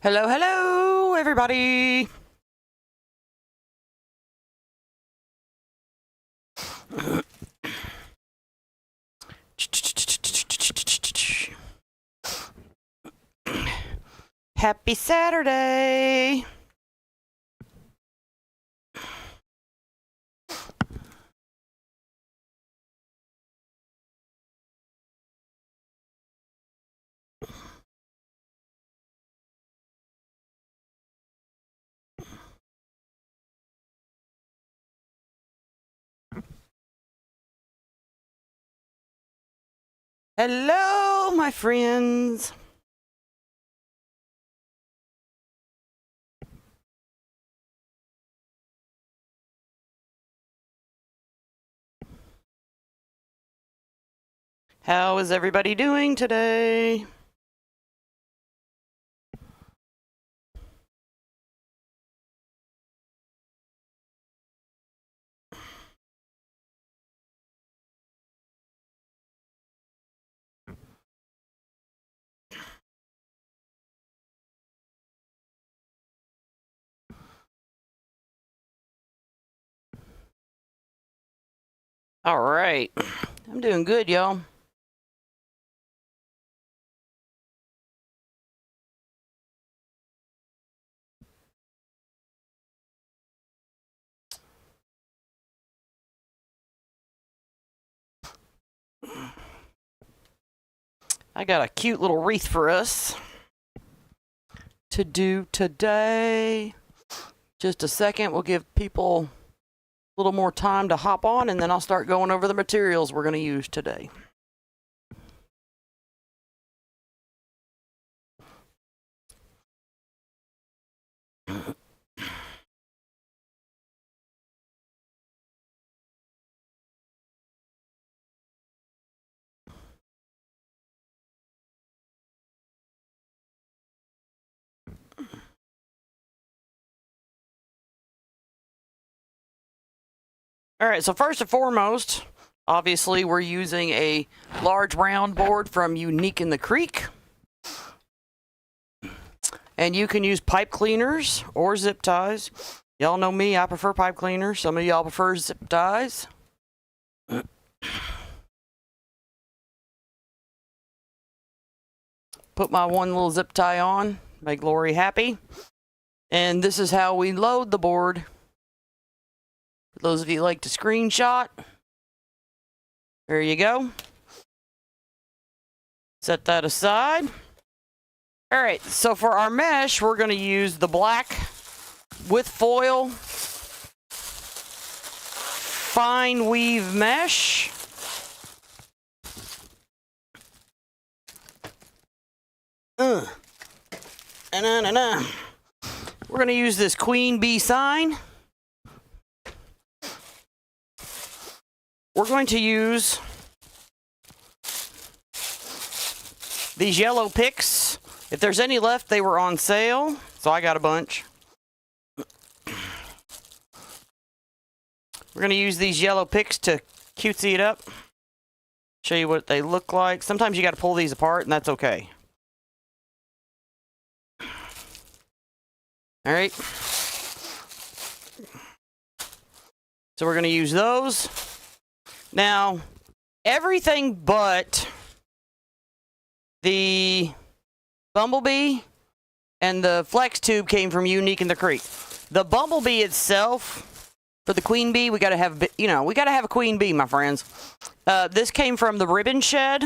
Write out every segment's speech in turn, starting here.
Hello, hello, everybody. Happy Saturday. Hello, my friends. How is everybody doing today? All right. I'm doing good, y'all. I got a cute little wreath for us to do today. Just a second, we'll give people a little more time to hop on, and then I'll start going over the materials we're going to use today. All right, so first and foremost, obviously we're using a large round board from Unique in the Creek. And you can use pipe cleaners or zip ties. Y'all know me, I prefer pipe cleaners. Some of y'all prefer zip ties. Put my one little zip tie on, make Lori happy. And this is how we load the board. For those of you who like to screenshot, there you go. Set that aside. All right, so for our mesh, we're going to use the black with foil fine weave mesh. We're going to use this queen bee sign. We're going to use these yellow picks. If there's any left, they were on sale, so I got a bunch. We're going to use these yellow picks to cutesy it up. Show you what they look like. Sometimes you got to pull these apart, and that's okay. All right. So we're going to use those. Now, everything but the bumblebee and the flex tube came from Unique in the Creek. The bumblebee itself, for the queen bee, we got to have, we got to have a queen bee, my friends. This came from the ribbon shed.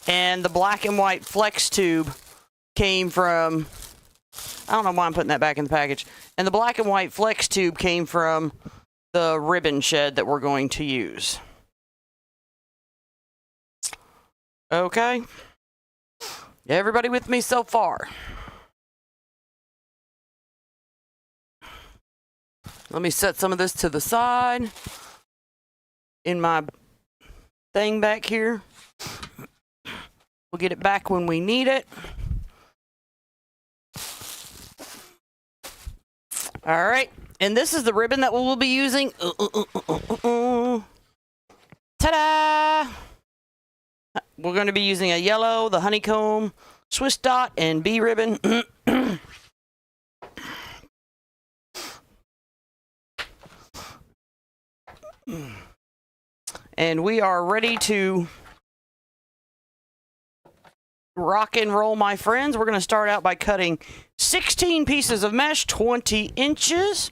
And the black and white flex tube came from, I don't know why I'm putting that back in the package. And the black and white flex tube came from the ribbon shed that we're going to use. Okay. Everybody with me so far? Let me set some of this to the side in my thing back here. We'll get it back when we need it. All right. And this is the ribbon that we'll be using. Ta-da! We're going to be using a yellow, the honeycomb, Swiss dot and B ribbon. And we are ready to rock and roll, my friends. We're going to start out by cutting 16 pieces of mesh, 20 inches.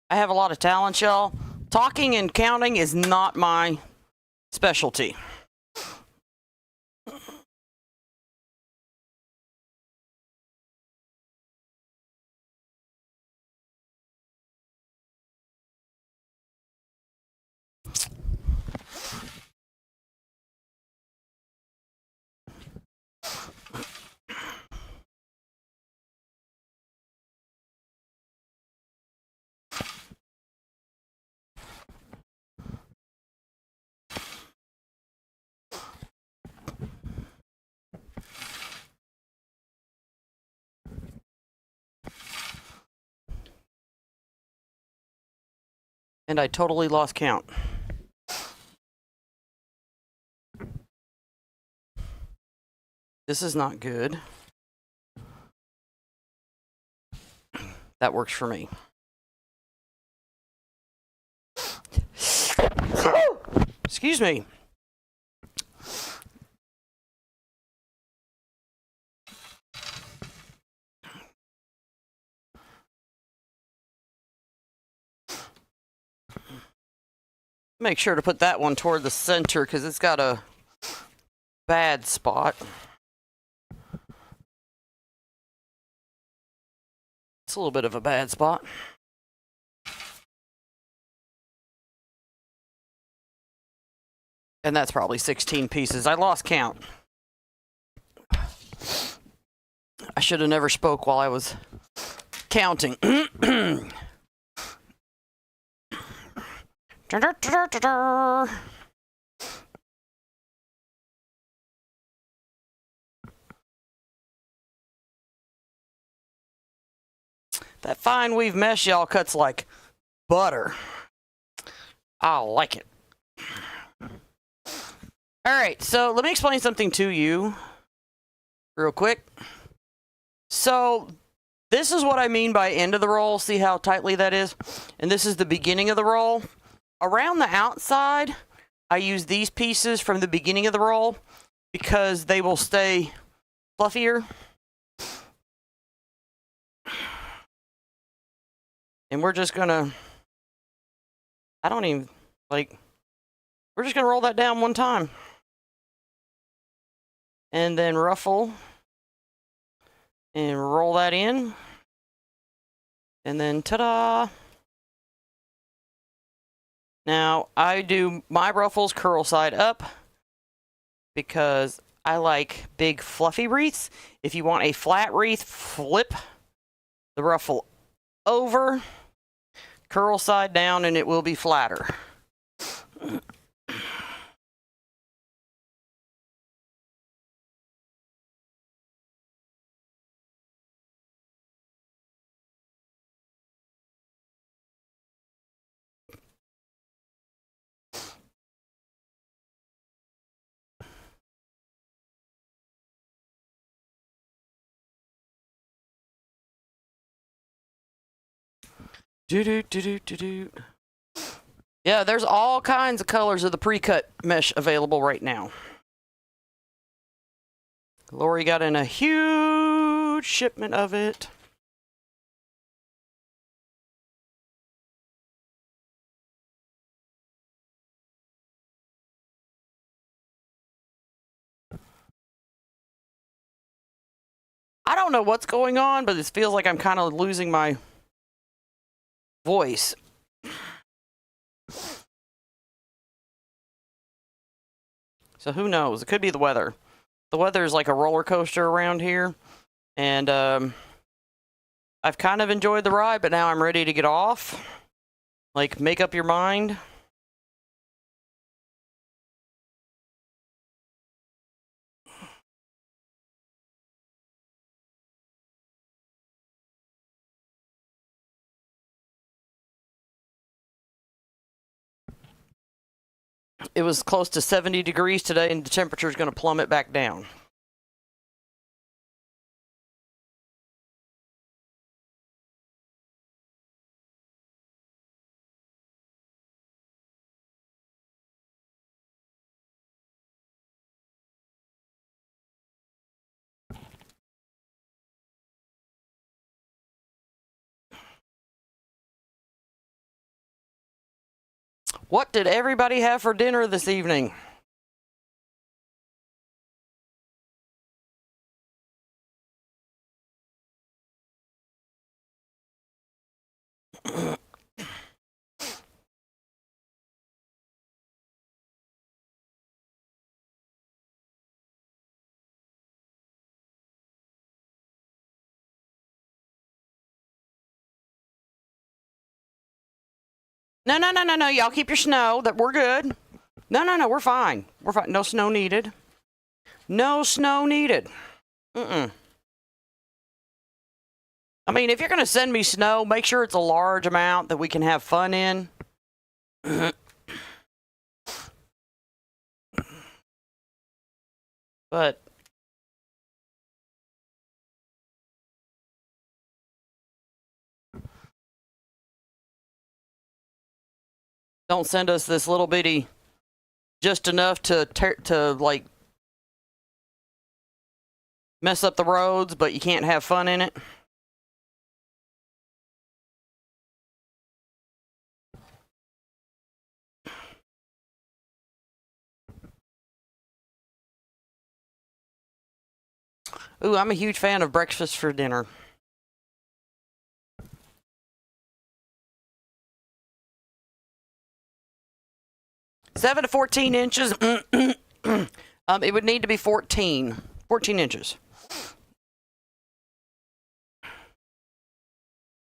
I have a lot of talent, y'all. Talking and counting is not my specialty. And I totally lost count. This is not good. That works for me. Excuse me. Make sure to put that one toward the center because it's got a bad spot. It's a little bit of a bad spot. And that's probably 16 pieces. I lost count. I should have never spoke while I was counting. That fine weave mesh, y'all, cuts like butter. I like it. All right, so let me explain something to you real quick. So this is what I mean by end of the roll. See how tightly that is? And this is the beginning of the roll. Around the outside, I use these pieces from the beginning of the roll because they will stay fluffier. And we're just gonna, I don't even, like, we're just gonna roll that down one time. And then ruffle and roll that in. And then ta-da! Now, I do my ruffles curl side up because I like big fluffy wreaths. If you want a flat wreath, flip the ruffle over, curl side down, and it will be flatter. Yeah, there's all kinds of colors of the pre-cut mesh available right now. Lori got in a huge shipment of it. don't know what's going on, but it feels like I'm kind of losing my voice. So who knows? It could be the weather. The weather is like a roller coaster around here. And I've kind of enjoyed the ride, but now I'm ready to get off. Like, make up your mind. It was close to 70 degrees today, and the temperature is going to plummet back down. What did everybody have for dinner this evening? No. Y'all keep your snow. That we're good. No. We're fine. We're fine. No snow needed. No snow needed. I mean, if you're going to send me snow, make sure it's a large amount that we can have fun in. But don't send us this little bitty, just enough to like mess up the roads, but you can't have fun in it. Ooh, I'm a huge fan of breakfast for dinner. 7 to 14 inches. It would need to be 14 inches.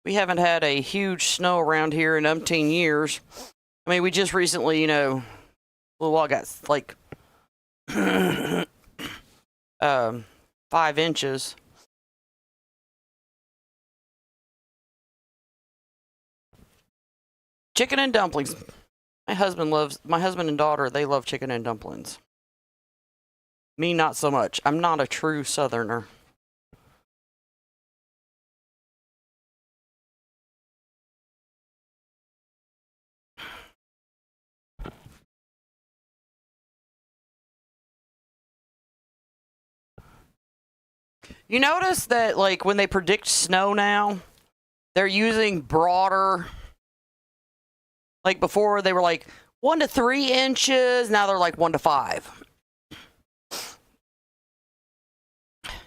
We haven't had a huge snow around here in umpteen years. I mean, we just recently, you know, well, I got like 5 inches. Chicken and dumplings. My husband and daughter, they love chicken and dumplings. Me, not so much. I'm not a true Southerner. You notice that, like, when they predict snow now, they're using broader. Like, before they were like 1 to 3 inches. Now they're like 1 to 5.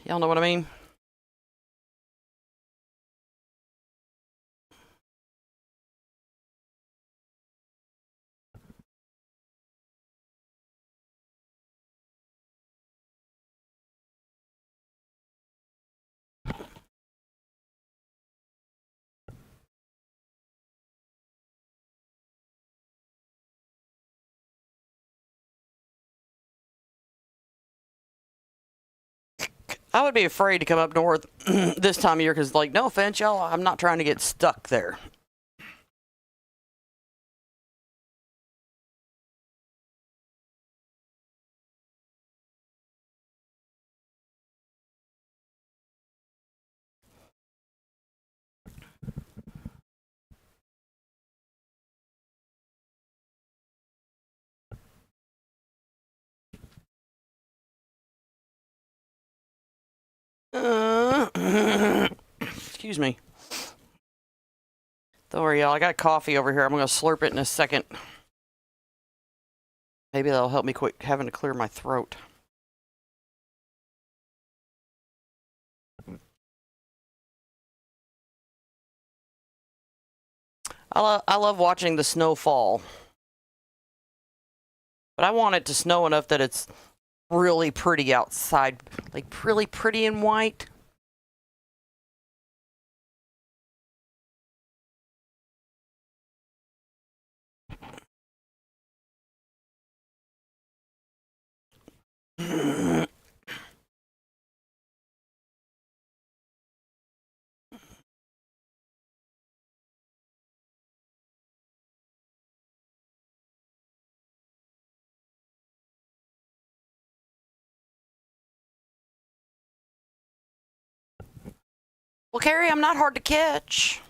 Y'all know what I mean? I would be afraid to come up north this time of year because, like, no offense, y'all, I'm not trying to get stuck there. Excuse me. Don't worry, y'all. I got coffee over here. I'm going to slurp it in a second. Maybe that'll help me quit having to clear my throat. I love watching the snow fall. But I want it to snow enough that it's really pretty outside. Like really pretty and white. Well, Carrie, I'm not hard to catch.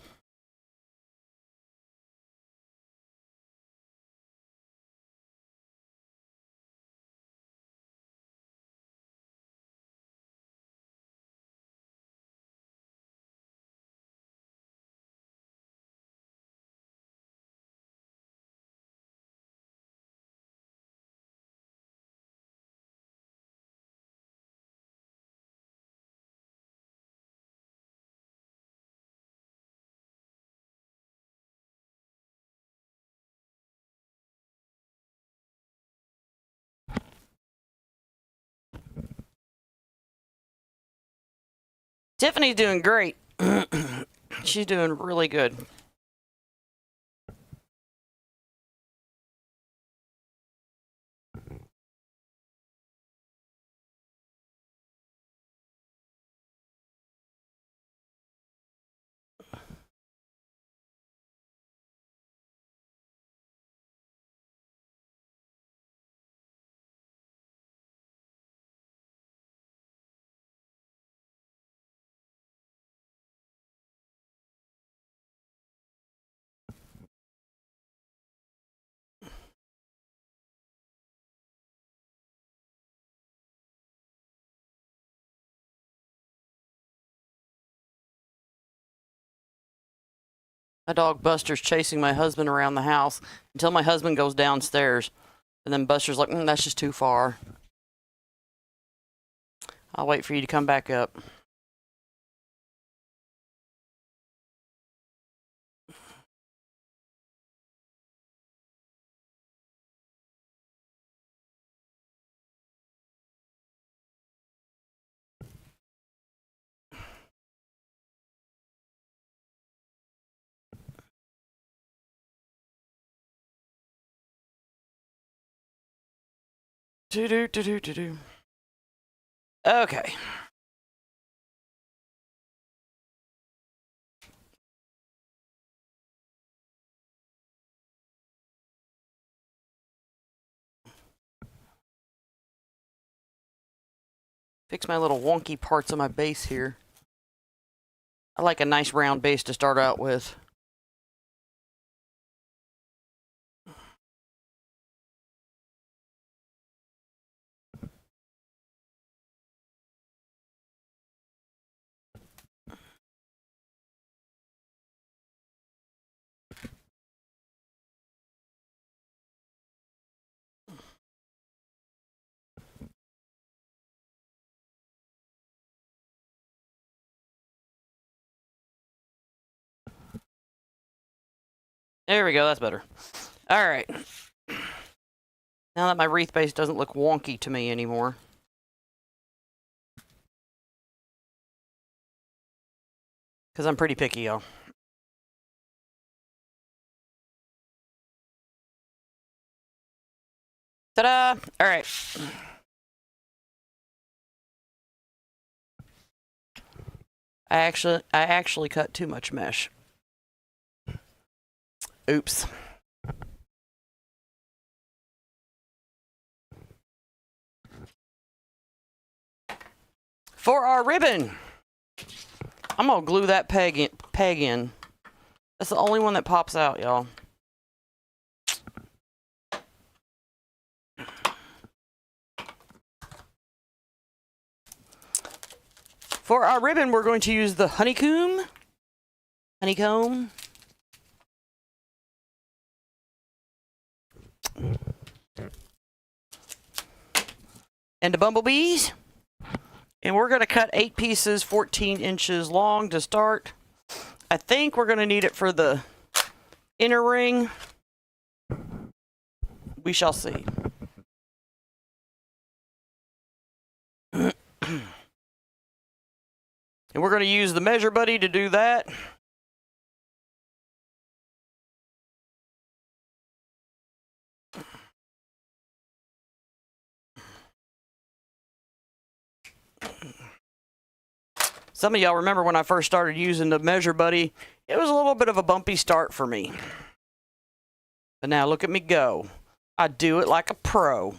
Tiffany's doing great. She's doing really good. My dog Buster's chasing my husband around the house until my husband goes downstairs. And then Buster's like, that's just too far. I'll wait for you to come back up. Okay. Fix my little wonky parts of my base here. I like a nice round base to start out with. There we go, that's better. All right. Now that my wreath base doesn't look wonky to me anymore. Because I'm pretty picky, y'all. Ta-da! All right. I actually cut too much mesh. Oops. For our ribbon, I'm gonna glue that peg in. That's the only one that pops out, y'all. For our ribbon, we're going to use the honeycomb. And the bumblebees. And we're going to cut 8 pieces, 14 inches long to start. I think we're going to need it for the inner ring. We shall see. And we're going to use the Measure Buddy to do that. Some of y'all remember when I first started using the Measure Buddy, it was a little bit of a bumpy start for me. But now look at me go. I do it like a pro.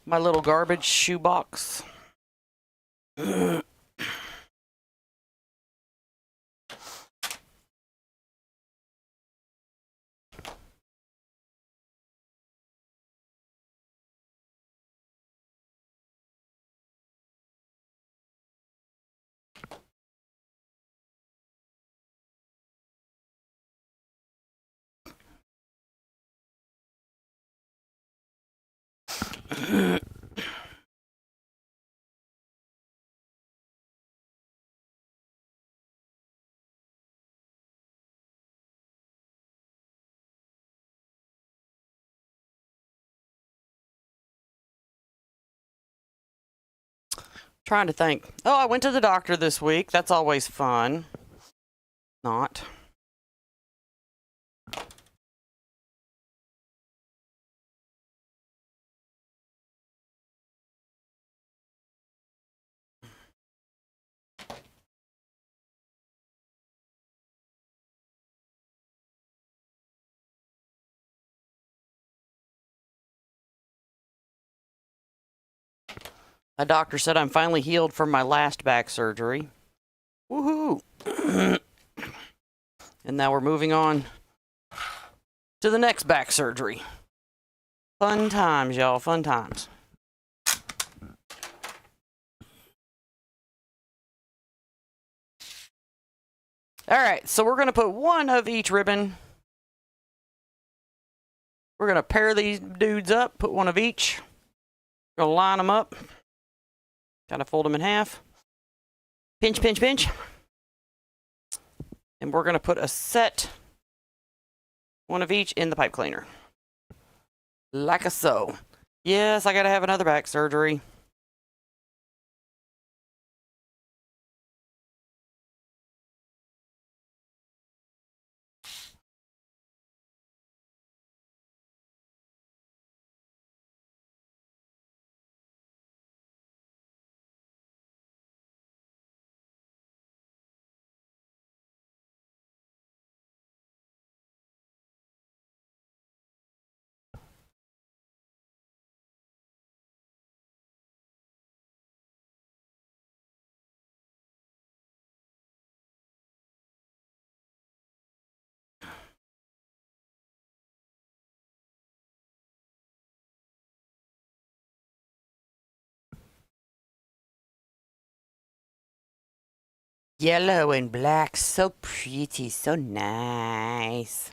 My little garbage shoebox. Trying to think. Oh, I went to the doctor this week. That's always fun. Not. My doctor said I'm finally healed from my last back surgery. Woohoo! And now we're moving on to the next back surgery. Fun times, y'all. Fun times. All right, so we're going to put one of each ribbon. We're going to pair these dudes up, put one of each. Going to line them up. Kind of fold them in half. Pinch, pinch, pinch. And we're going to put a set, one of each, in the pipe cleaner. Like a so. Yes, I got to have another back surgery. Yellow and black, so pretty, so nice.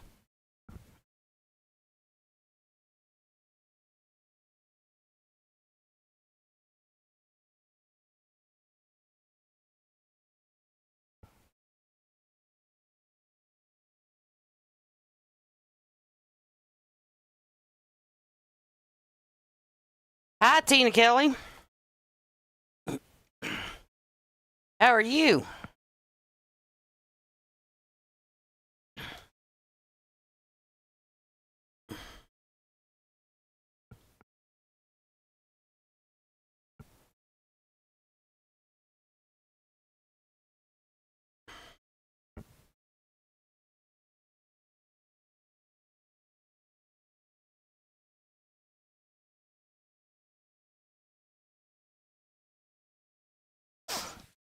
Hi, Tina Kelly. How are you?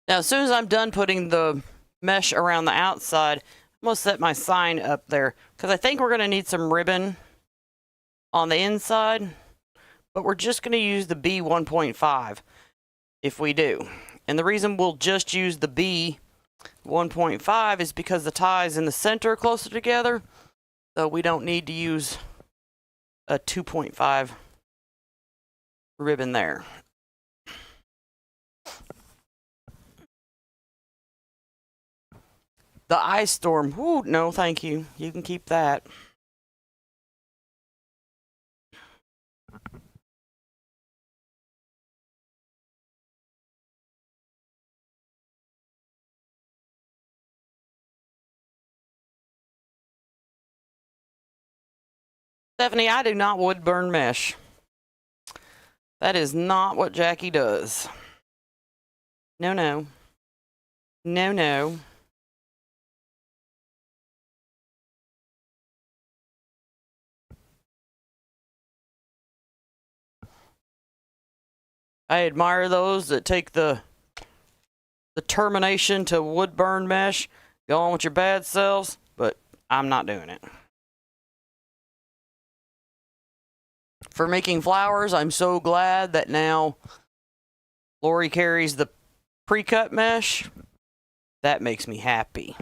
Now, as soon as I'm done putting the mesh around the outside. I'm going to set my sign up there because I think we're going to need some ribbon on the inside, but we're just going to use the B 1.5 if we do. And the reason we'll just use the B 1.5 is because the ties in the center are closer together, so we don't need to use a 2.5 ribbon there. The ice storm. Ooh, no, thank you. You can keep that. Stephanie, I do not wood burn mesh. That is not what Jackie does. No, no. No, no. I admire those that take the determination to wood burn mesh, go on with your bad selves, but I'm not doing it. For making flowers, I'm so glad that now Lori carries the pre-cut mesh. That makes me happy.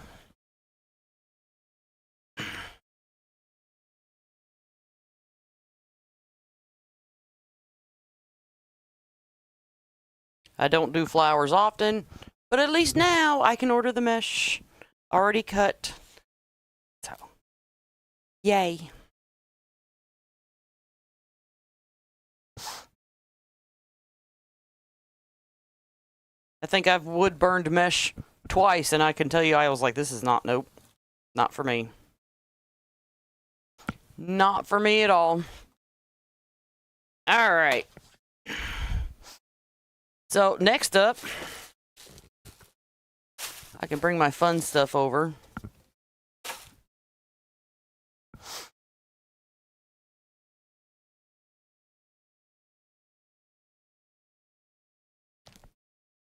I don't do flowers often, but at least now I can order the mesh already cut. So, yay. I think I've wood burned mesh twice, and I can tell you I was like, this is not, nope, not for me. Not for me at all. All right. So next up, I can bring my fun stuff over.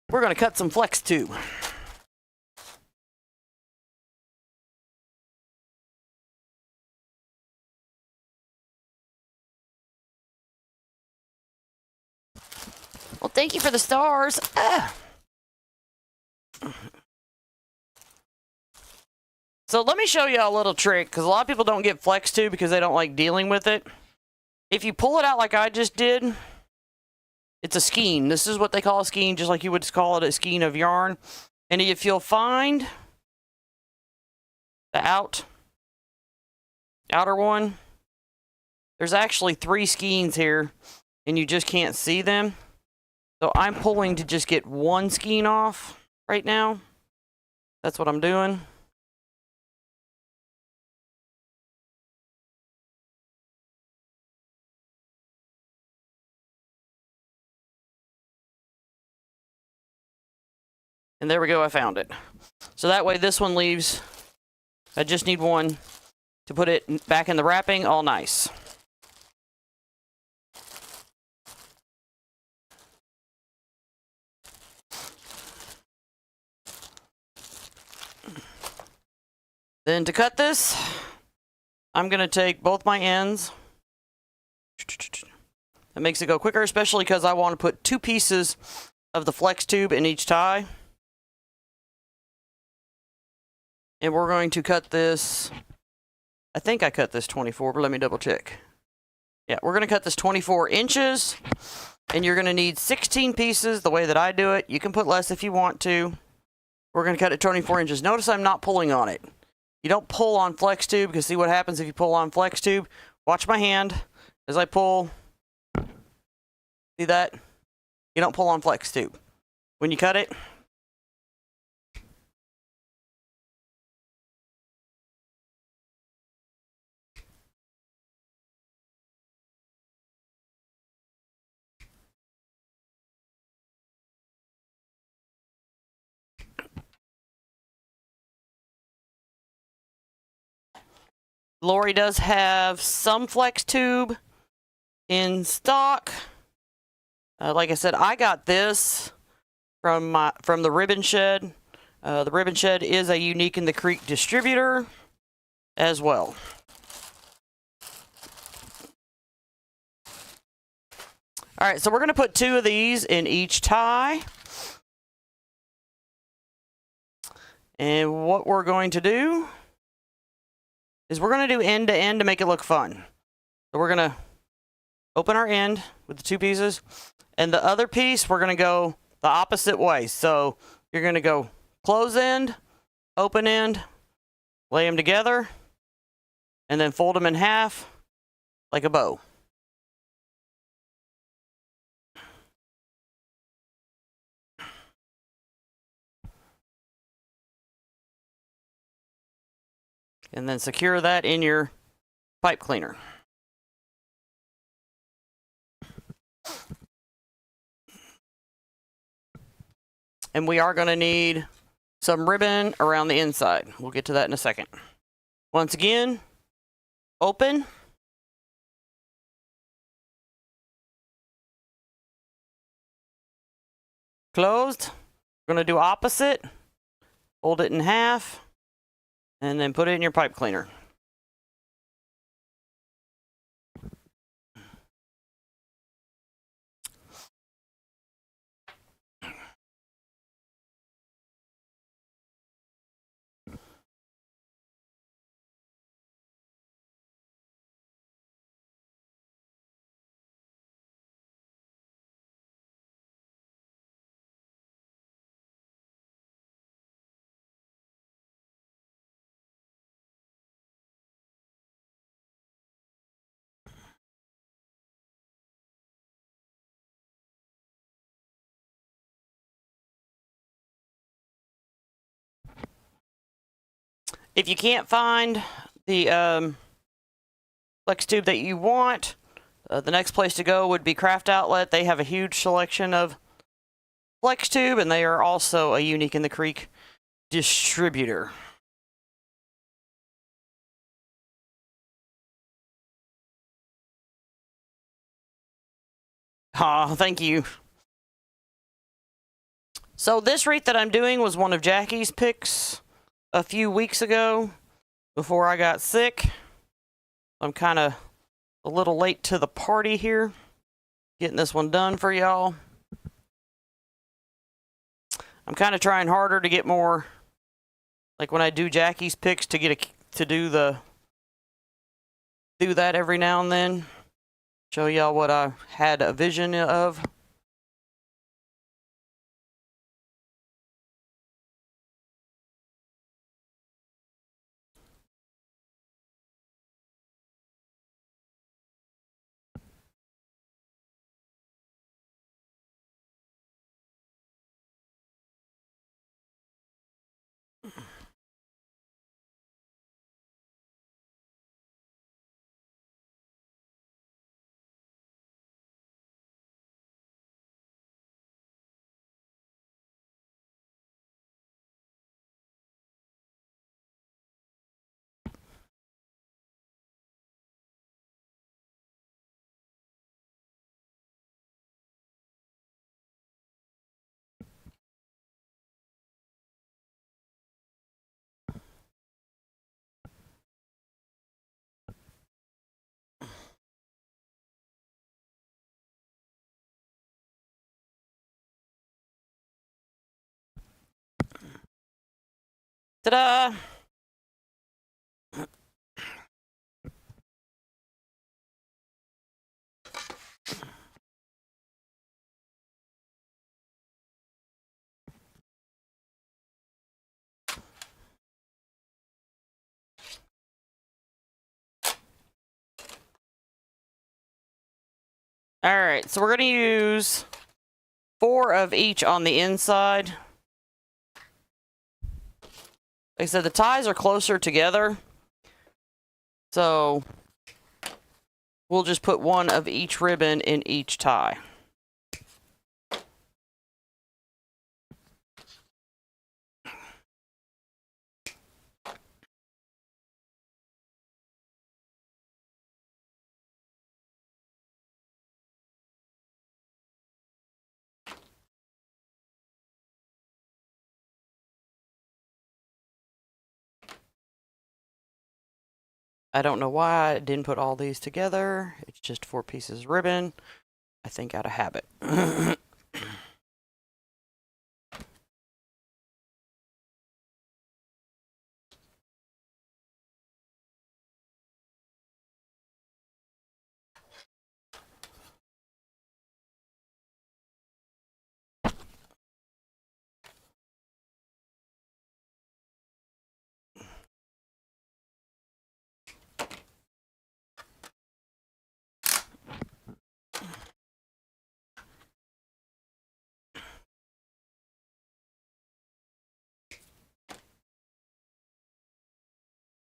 We're going to cut some flex tube. Well, thank you for the stars. So let me show you a little trick, because a lot of people don't get flex tube because they don't like dealing with it. If you pull it out like I just did, it's a skein. This is what they call a skein, just like you would call it a skein of yarn. And if you'll find the outer one, there's actually 3 skeins here, and you just can't see them. So I'm pulling to just get 1 skein off right now. That's what I'm doing. And there we go, I found it. So that way this one leaves, I just need 1 to put it back in the wrapping, all nice. Then to cut this, I'm going to take both my ends. That makes it go quicker, especially because I want to put 2 pieces of the flex tube in each tie. And we're going to cut this, I think I cut this 24, but let me double check. Yeah, we're going to cut this 24 inches, and you're going to need 16 pieces the way that I do it. You can put less if you want to. We're going to cut it 24 inches. Notice I'm not pulling on it. You don't pull on flex tube, because see what happens if you pull on flex tube. Watch my hand as I pull. See that? You don't pull on flex tube. When you cut it, Lori does have some flex tube in stock. Like I said, I got this from the Ribbon Shed. The ribbon shed is a Unique in the Creek distributor as well. All right, so we're going to put 2 of these in each tie. And what we're going to do is we're going to do end to end to make it look fun. So we're going to open our end with the 2 pieces, and the other piece we're going to go the opposite way. So you're going to go close end, open end, lay them together, and then fold them in half like a bow. And then secure that in your pipe cleaner. And we are going to need some ribbon around the inside. We'll get to that in a second. Once again, open. Closed. We're going to do opposite. Fold it in half. And then put it in your pipe cleaner. If you can't find the flex tube that you want, the next place to go would be Craft Outlet. They have a huge selection of flex tube, and they are also a Unique in the Creek distributor. Oh, thank you. So this wreath that I'm doing was one of Jackie's picks a few weeks ago before I got sick. I'm kind of a little late to the party here, getting this one done for y'all. I'm kind of trying harder to get more, like when I do Jackie's picks, to get do that every now and then. Show y'all what I had a vision of. Ta-da! All right, so we're going to use 4 of each on the inside. Like I said, the ties are closer together, so we'll just put 1 of each ribbon in each tie. I don't know why I didn't put all these together. It's just 4 pieces of ribbon. I think out of habit.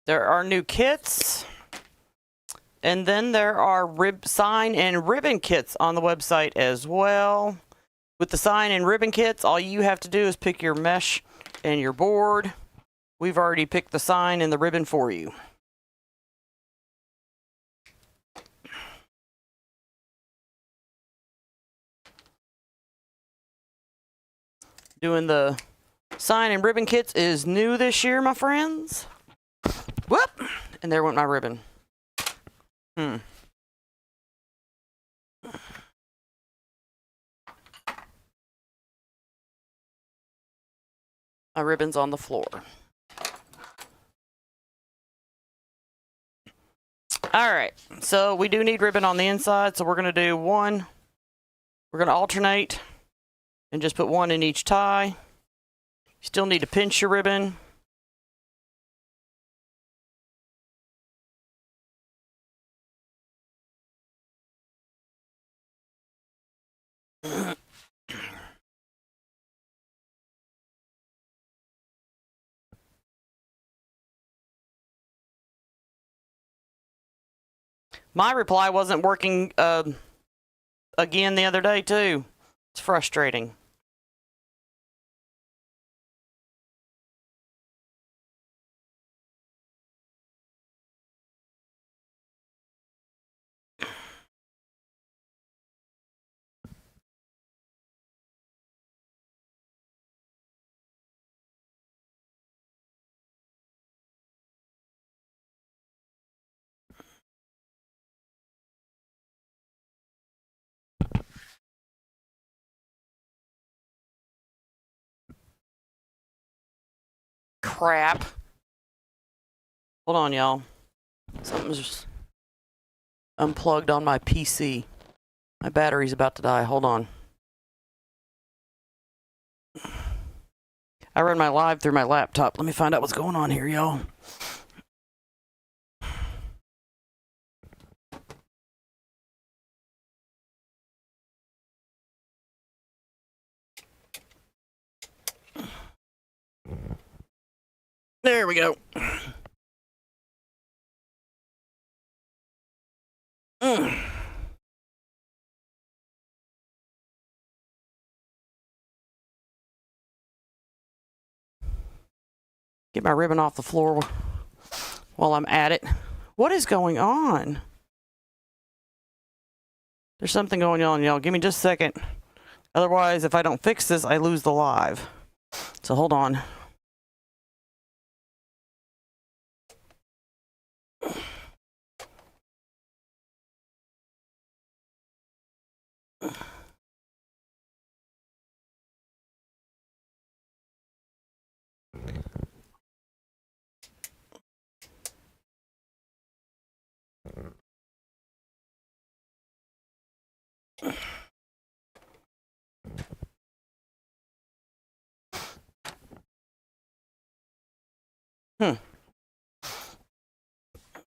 There are new kits. And then there are sign and ribbon kits on the website as well. With the sign and ribbon kits, all you have to do is pick your mesh and your board. We've already picked the sign and the ribbon for you. Doing the sign and ribbon kits is new this year, my friends. Whoop! And there went my ribbon. My ribbon's on the floor. All right, so we do need ribbon on the inside, so we're going to do one. We're going to alternate and just put one in each tie. You still need to pinch your ribbon. My reply wasn't working again the other day, too. It's frustrating. Crap. Hold on, y'all. Something's just unplugged on my PC. My battery's about to die. Hold on. I run my live through my laptop. Let me find out what's going on here, y'all. There we go. Get my ribbon off the floor while I'm at it. What is going on? There's something going on, y'all. Give me just a second. Otherwise, if I don't fix this, I lose the live. So hold on.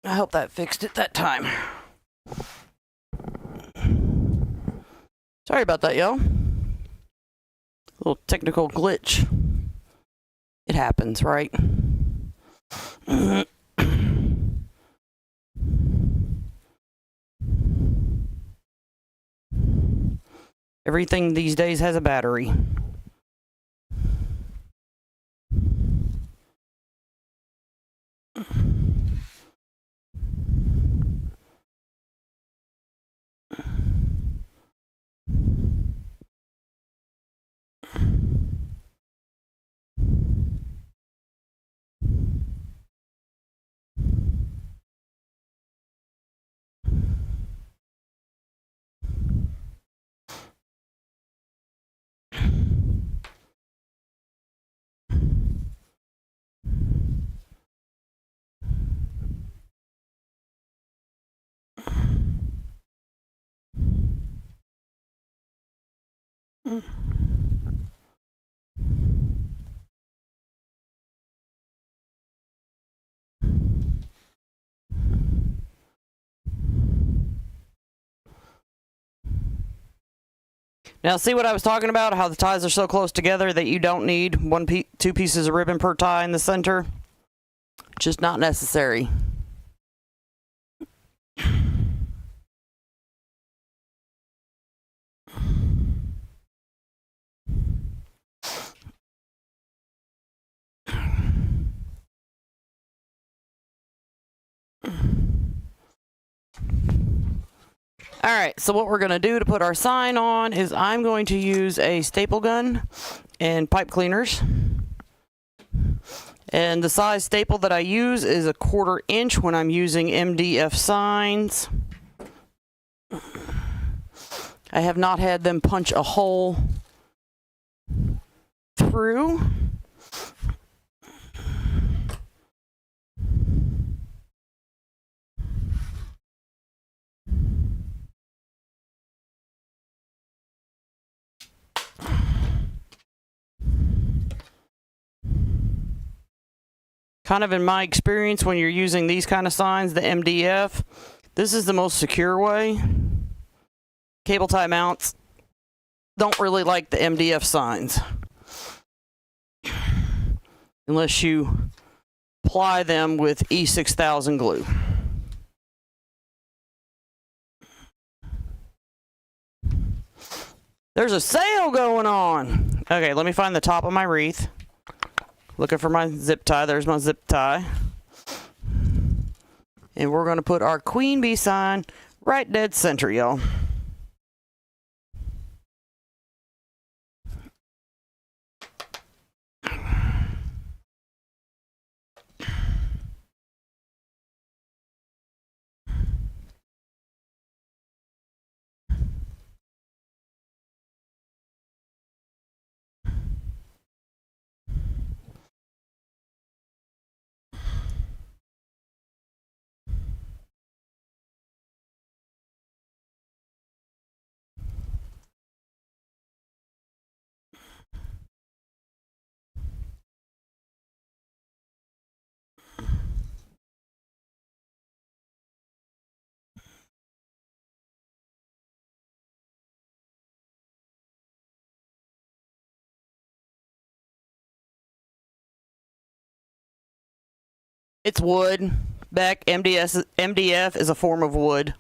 I hope that fixed it that time. Sorry about that, y'all. Little technical glitch. It happens, right? Everything these days has a battery. Now, see what I was talking about? How the ties are so close together that you don't need two pieces of ribbon per tie in the center? Just not necessary. Alright, so what we're going to do to put our sign on is I'm going to use a staple gun and pipe cleaners. And the size staple that I use is a 1/4 inch when I'm using MDF signs. I have not had them punch a hole through. Kind of in my experience, when you're using these kind of signs, the MDF, this is the most secure way. Cable tie mounts don't really like the MDF signs unless you apply them with E6000 glue. There's a sale going on. Okay, let me find the top of my wreath. Looking for my zip tie. There's my zip tie. And we're going to put our queen bee sign right dead center, y'all. It's wood. Beck, MDF is a form of wood.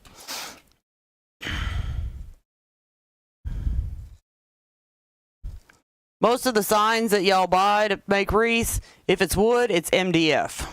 Most of the signs that y'all buy to make wreaths, if it's wood, it's MDF.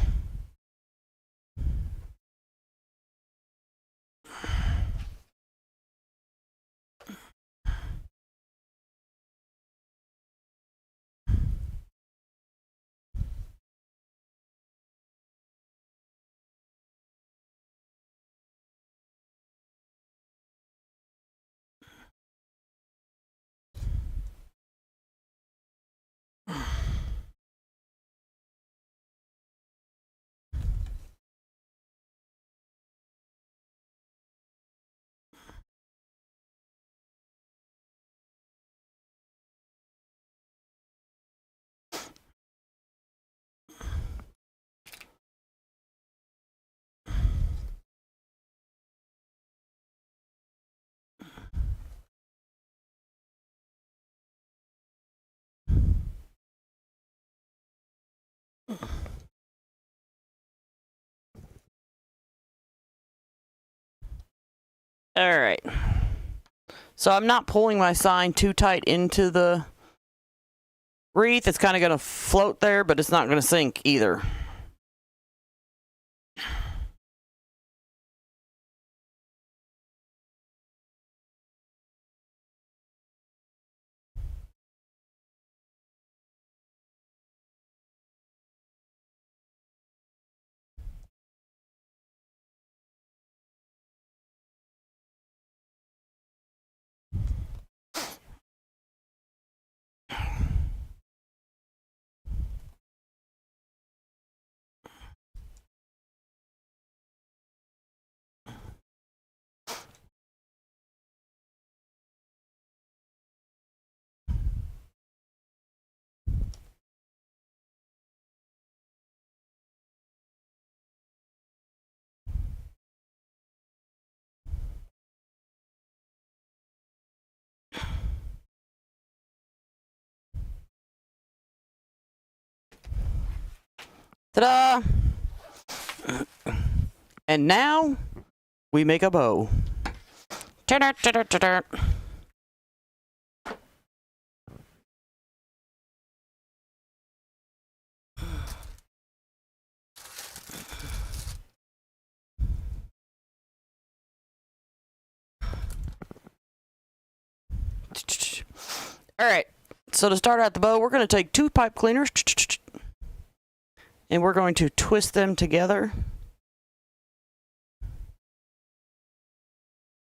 All right. So I'm not pulling my sign too tight into the wreath. It's kind of going to float there, but it's not going to sink either. Ta-da! And now we make a bow. Ta-da-ta-da-ta-da. All right, so to start out the bow, we're going to take 2 pipe cleaners and we're going to twist them together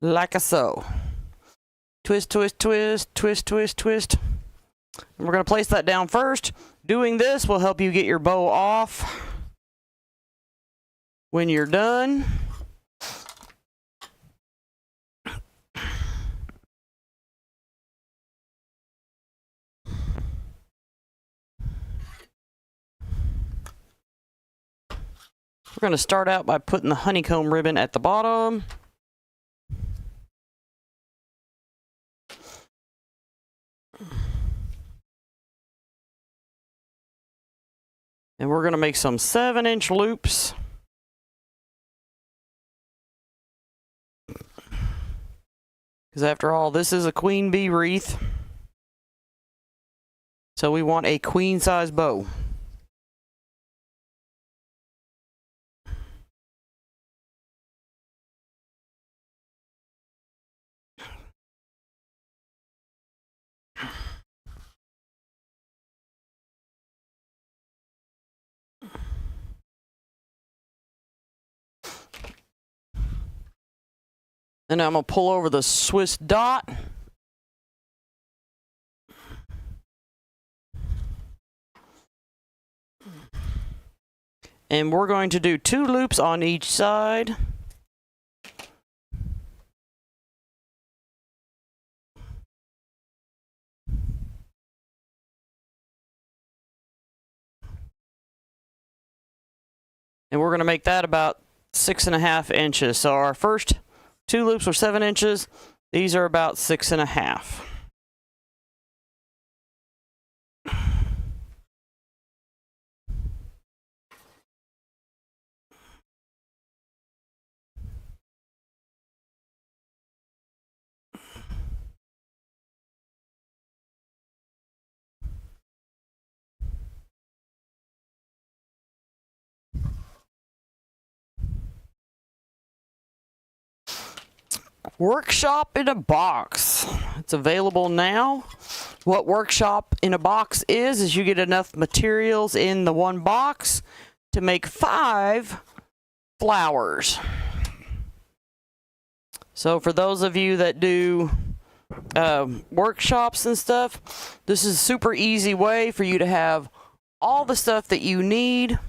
like a so. Twist, twist, twist, twist, twist, twist. And we're going to place that down first. Doing this will help you get your bow off when you're done. We're going to start out by putting the honeycomb ribbon at the bottom. And we're going to make some 7-inch loops. Because after all, this is a queen bee wreath. So we want a queen size bow. Then I'm going to pull over the Swiss dot. And we're going to do 2 loops on each side. And we're going to make that about 6.5 inches. So our first 2 loops were 7 inches. These are about 6.5. Workshop in a box. It's available now. What workshop in a box is you get enough materials in the one box to make 5 flowers. So for those of you that do workshops and stuff, this is a super easy way for you to have all the stuff that you need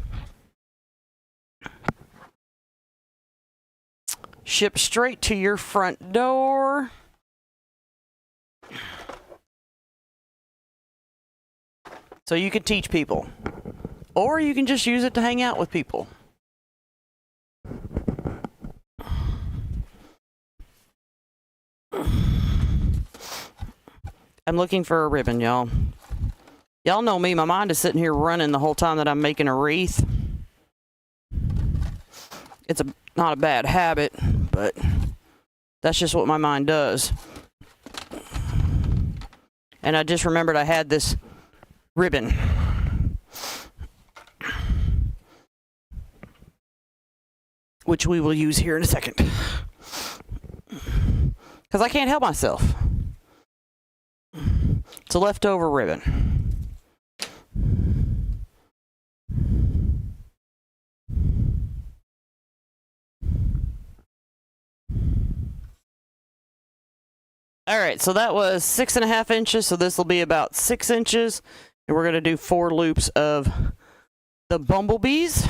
shipped straight to your front door. So you can teach people. Or you can just use it to hang out with people. I'm looking for a ribbon, y'all. Y'all know me, my mind is sitting here running the whole time that I'm making a wreath. It's not a bad habit, but that's just what my mind does. And I just remembered I had this ribbon. Which we will use here in a second. Because I can't help myself. It's a leftover ribbon. All right, so that was 6.5 inches, so this will be about 6 inches. And we're going to do 4 loops of the bumblebees.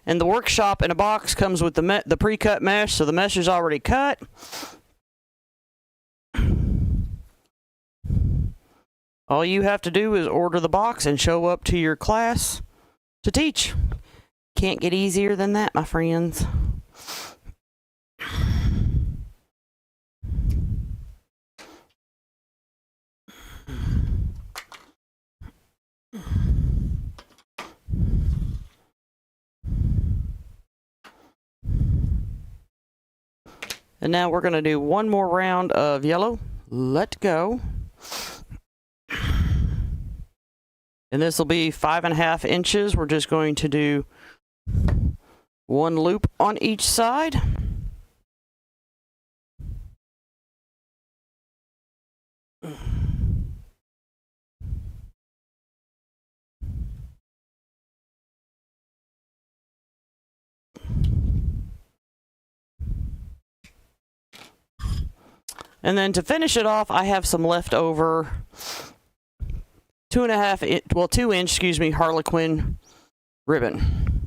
And the workshop in a box comes with the pre-cut mesh, so the mesh is already cut. All you have to do is order the box and show up to your class to teach. Can't get easier than that, my friends. And now we're going to do one more round of yellow. Let go. And this will be 5.5 inches. We're just going to do one loop on each side. And then to finish it off, I have some leftover 2 inch, excuse me, Harlequin ribbon.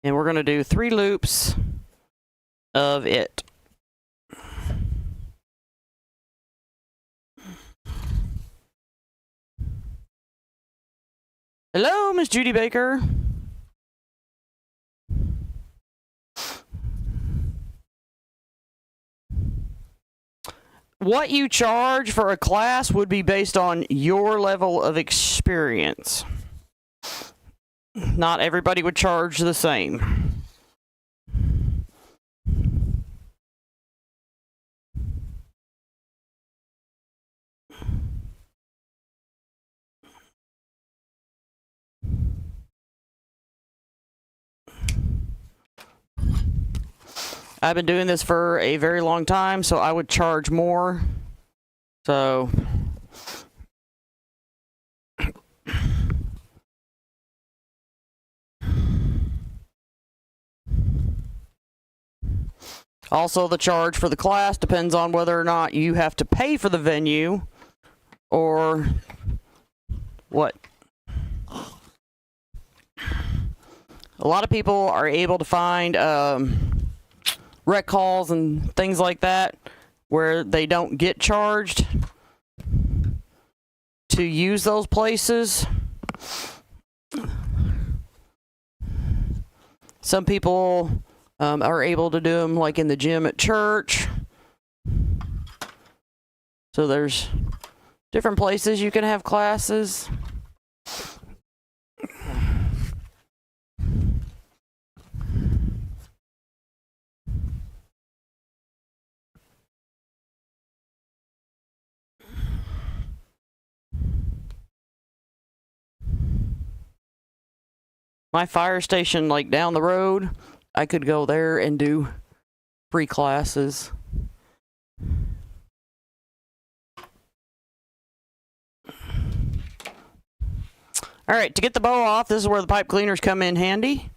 And we're going to do 3 loops of it. Hello, Miss Judy Baker. What you charge for a class would be based on your level of experience. Not everybody would charge the same. I've been doing this for a very long time, so I would charge more. So also, the charge for the class depends on whether or not you have to pay for the venue or what. A lot of people are able to find rec halls and things like that where they don't get charged to use those places. Some people are able to do them like in the gym at church. So there's different places you can have classes. My fire station, like down the road, I could go there and do free classes. All right, to get the bow off, this is where the pipe cleaners come in handy.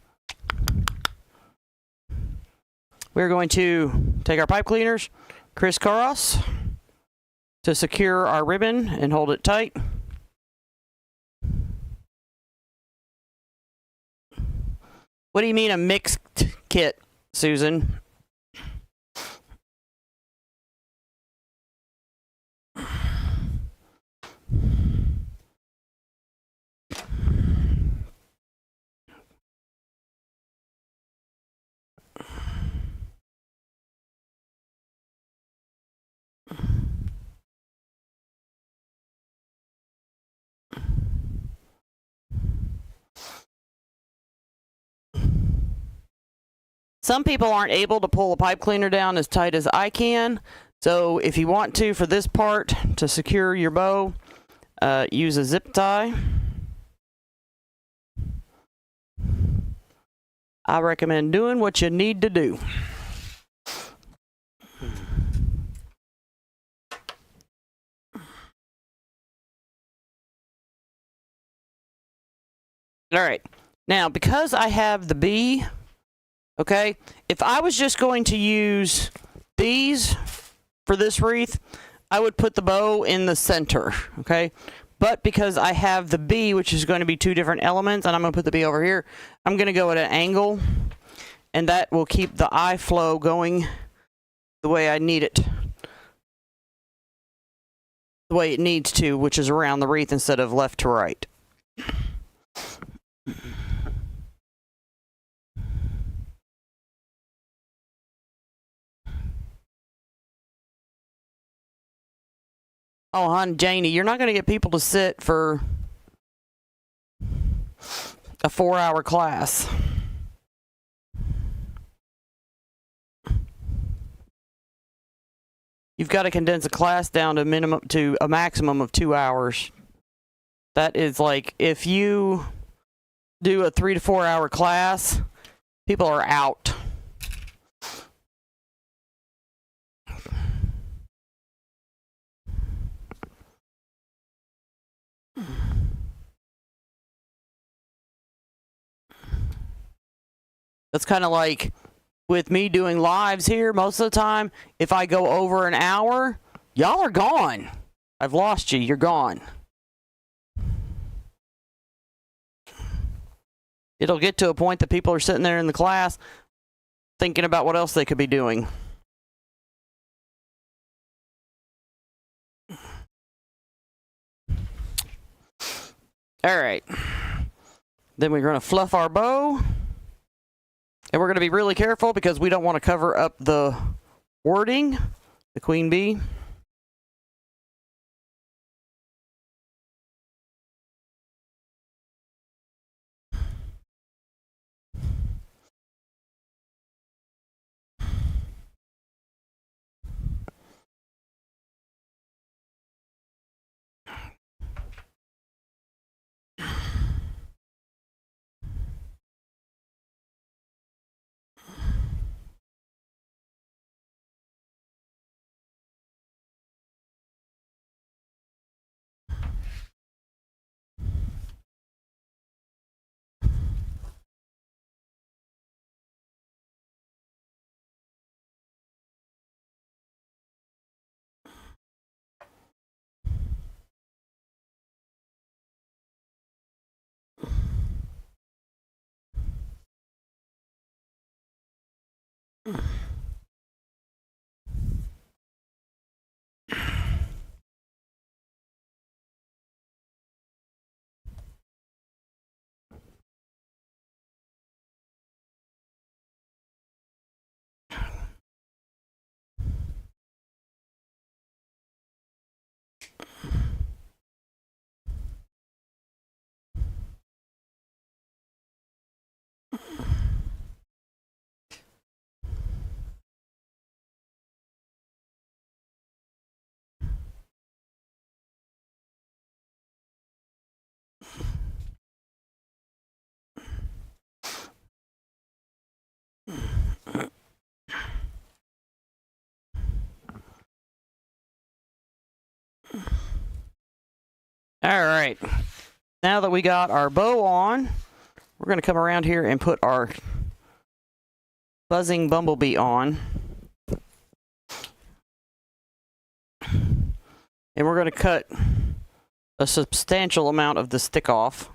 We're going to take our pipe cleaners, crisscross to secure our ribbon and hold it tight. What do you mean a mixed kit, Susan? Some people aren't able to pull a pipe cleaner down as tight as I can. So if you want to, for this part, to secure your bow, use a zip tie. I recommend doing what you need to do. All right. Now, because I have the bee, okay, if I was just going to use these for this wreath, I would put the bow in the center, okay? But because I have the bee, which is going to be 2 different elements, and I'm going to put the bee over here, I'm going to go at an angle, and that will keep the eye flow going the way I need it. The way it needs to, which is around the wreath instead of left to right. Oh, hon, Janie, you're not going to get people to sit for a 4-hour class. You've got to condense a class down to a maximum of 2 hours. That is like, if you do a 3 to 4 hour class, people are out. That's kind of like with me doing lives here. Most of the time, if I go over an hour, y'all are gone. I've lost you. You're gone. It'll get to a point that people are sitting there in the class thinking about what else they could be doing. All right. Then we're going to fluff our bow. And we're going to be really careful because we don't want to cover up the wording, the queen bee. All right. Now that we got our bow on, we're going to come around here and put our buzzing bumblebee on. And we're going to cut a substantial amount of the stick off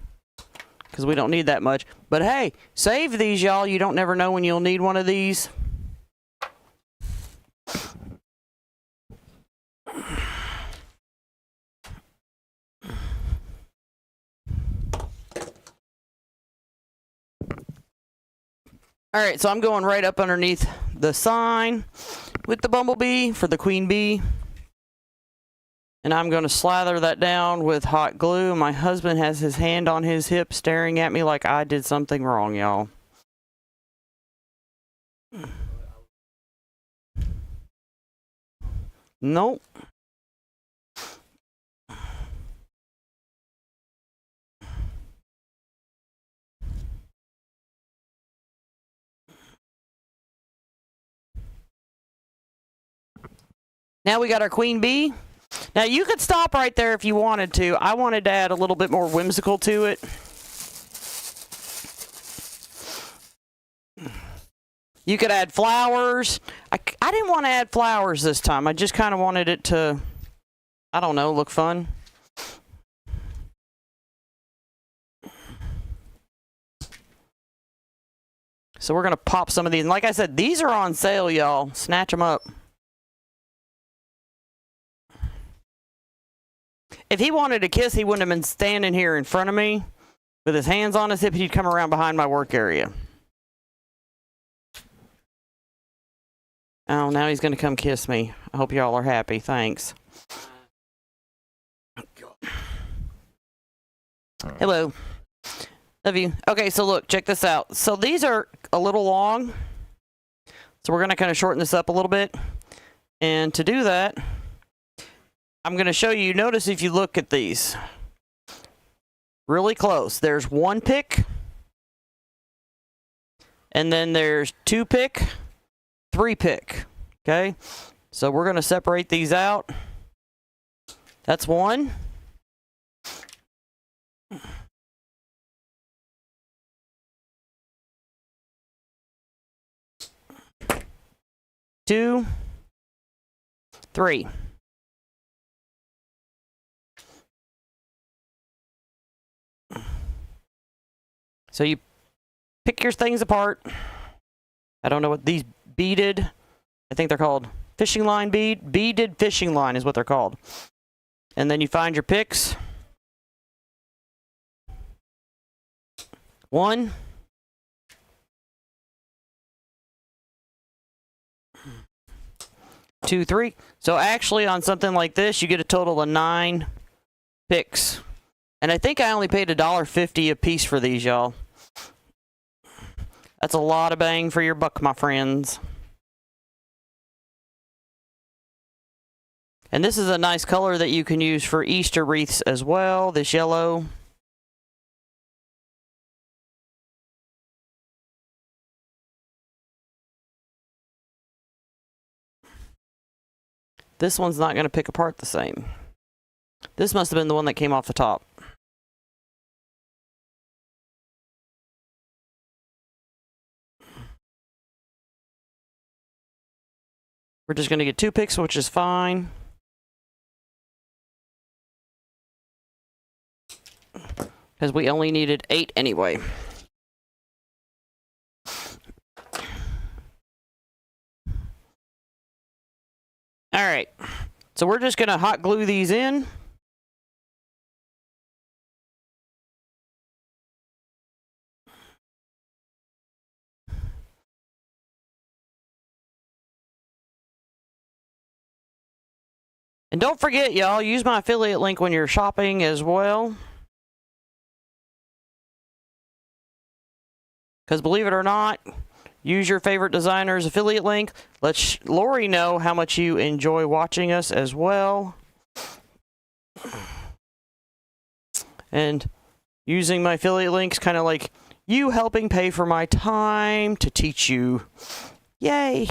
because we don't need that much. But hey, save these, y'all. You don't never know when you'll need one of these. All right, so I'm going right up underneath the sign with the bumblebee for the queen bee. And I'm going to slather that down with hot glue. My husband has his hand on his hip staring at me like I did something wrong, y'all. Nope. Now we got our queen bee. Now you could stop right there if you wanted to. I wanted to add a little bit more whimsical to it. You could add flowers. I didn't want to add flowers this time. I just kind of wanted it to, I don't know, look fun. So we're going to pop some of these. And like I said, these are on sale, y'all. Snatch them up. If he wanted to kiss, he wouldn't have been standing here in front of me with his hands on his hip. He'd come around behind my work area. Oh, now he's going to come kiss me. I hope y'all are happy. Thanks. Hello. Love you. Okay, so look, check this out. So these are a little long. So we're going to kind of shorten this up a little bit. And to do that, I'm going to show you. Notice if you look at these really close, there's one pick. And then there's two pick, three pick. Okay, so we're going to separate these out. That's one. Two, three. So you pick your things apart. I don't know what these beaded, I think they're called fishing line bead. Beaded fishing line is what they're called. And then you find your picks. One. Two, three. So actually on something like this, you get a total of 9 picks. And I think I only paid $1.50 a piece for these, y'all. That's a lot of bang for your buck, my friends. And this is a nice color that you can use for Easter wreaths as well, this yellow. This one's not going to pick apart the same. This must have been the one that came off the top. We're just going to get 2 picks, which is fine. Because we only needed 8 anyway. Alright, so we're just going to hot glue these in. And don't forget, y'all, use my affiliate link when you're shopping as well. Because believe it or not, use your favorite designer's affiliate link. Let Lori know how much you enjoy watching us as well. And using my affiliate links, kind of like you helping pay for my time to teach you. Yay!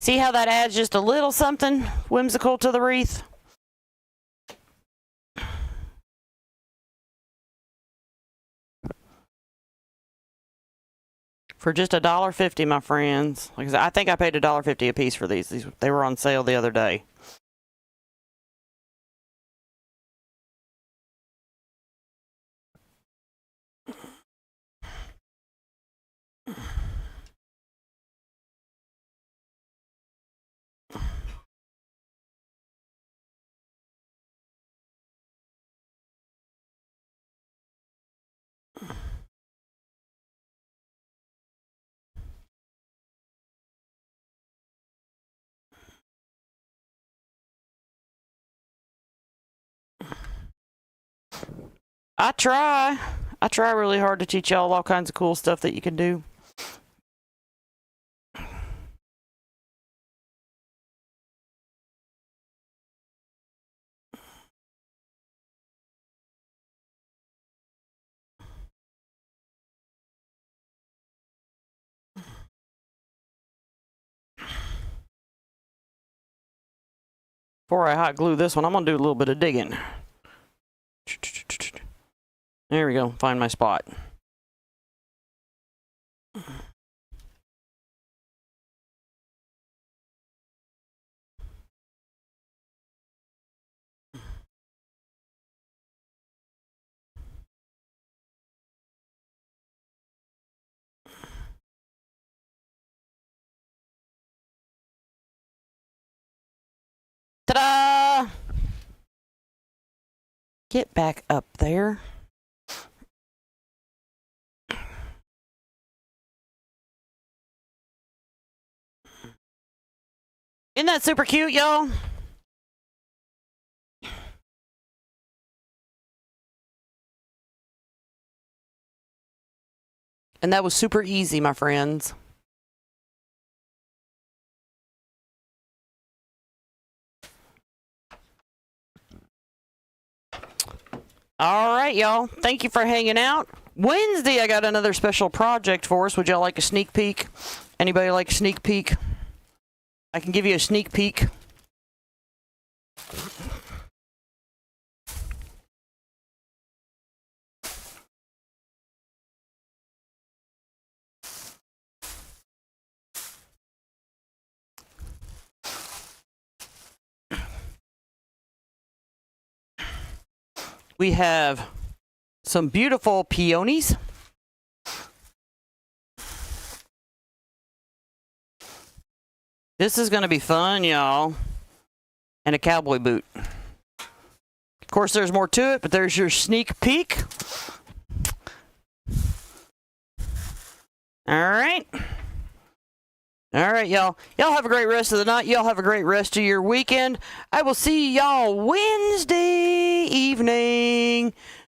See how that adds just a little something whimsical to the wreath? For just $1.50, my friends. Like I said, I think I paid $1.50 a piece for these. They were on sale the other day. I try. I try really hard to teach y'all all kinds of cool stuff that you can do. Before I hot glue this one, I'm going to do a little bit of digging. There we go. Find my spot. Ta-da! Get back up there. Isn't that super cute, y'all? And that was super easy, my friends. All right, y'all. Thank you for hanging out. Wednesday, I got another special project for us. Would y'all like a sneak peek? Anybody like a sneak peek? I can give you a sneak peek. We have some beautiful peonies. This is going to be fun, y'all. And a cowboy boot. Of course, there's more to it, but there's your sneak peek. All right. All right, y'all. Y'all have a great rest of the night. Y'all have a great rest of your weekend. I will see y'all Wednesday evening.